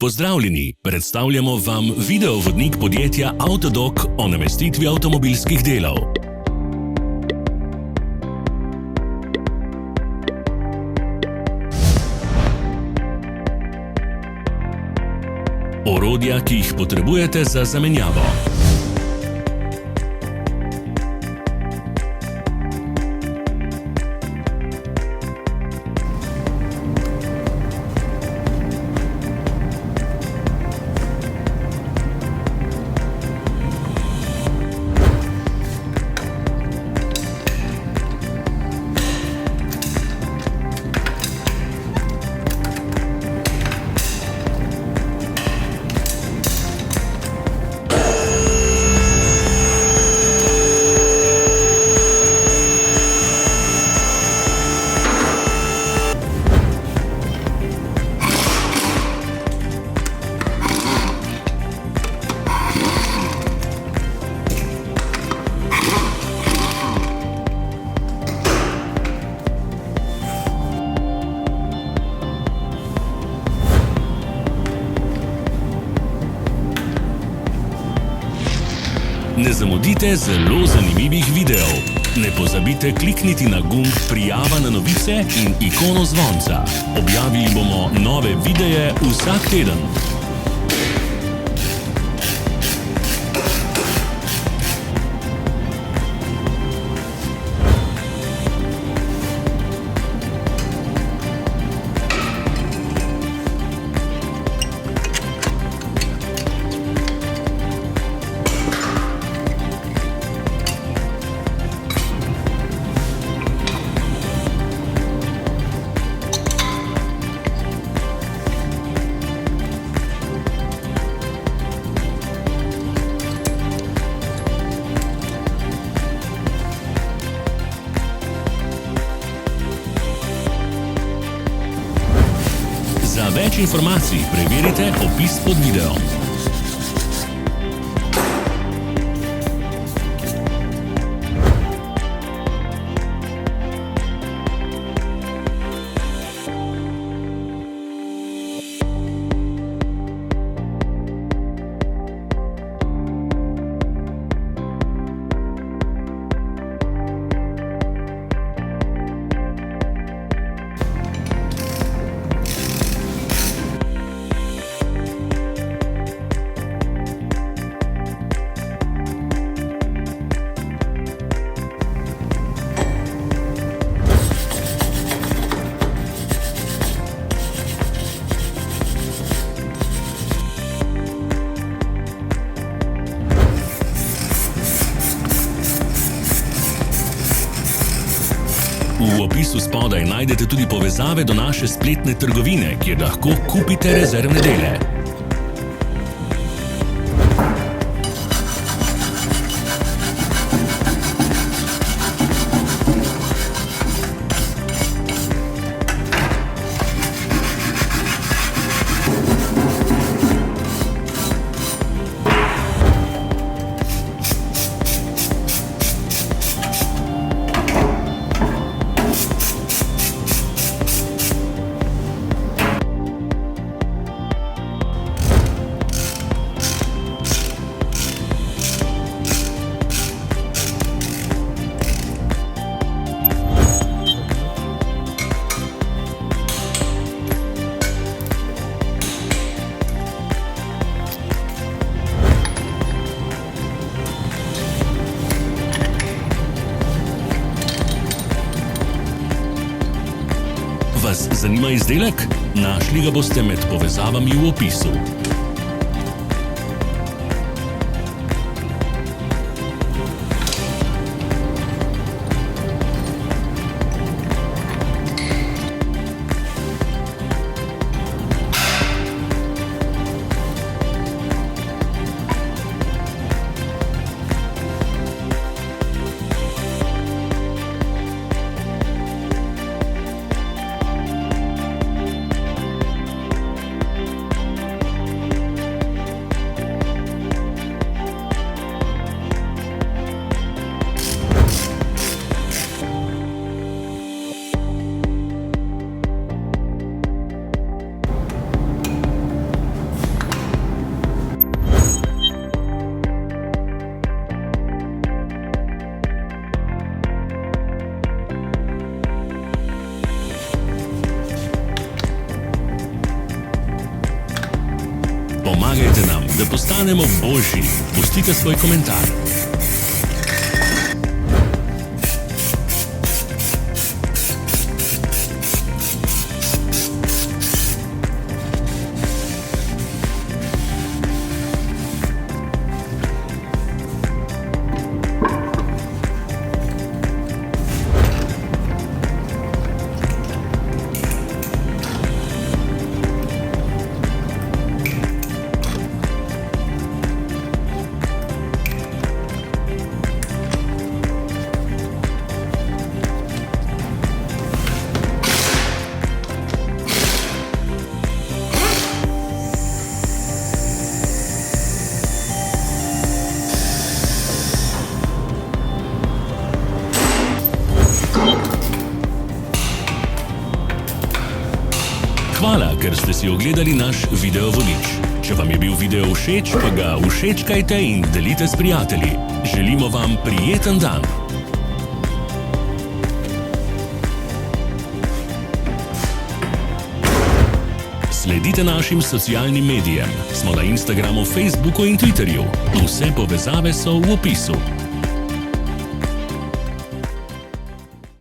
Pozdravljeni, predstavljamo vam videovodnik podjetja Avtodok o namestitvi avtomobilskih delov. Orodja, ki jih potrebujete za zamenjavo. Ne zamudite zelo zanimivih videov. Ne pozabite klikniti na gumb Prijava na novice in ikono zvonca. Objavili bomo nove videe vsak teden. Za več informacij preverite opis pod videom. V opisu spodaj najdete tudi povezave do naše spletne trgovine, kjer lahko kupite rezervne dele. Vas zanima izdelek? Našli ga boste med povezavami v opisu. da postanemo boljši. Pustite svoj komentar. Hvala, ker ste si ogledali naš video vodič. Če vam je bil video všeč, pa ga všečkajte in delite s prijatelji. Želimo vam prijeten dan. Sledite našim socialnim medijem. Smo na Instagramu, Facebooku in Twitterju. Vse povezave so v opisu.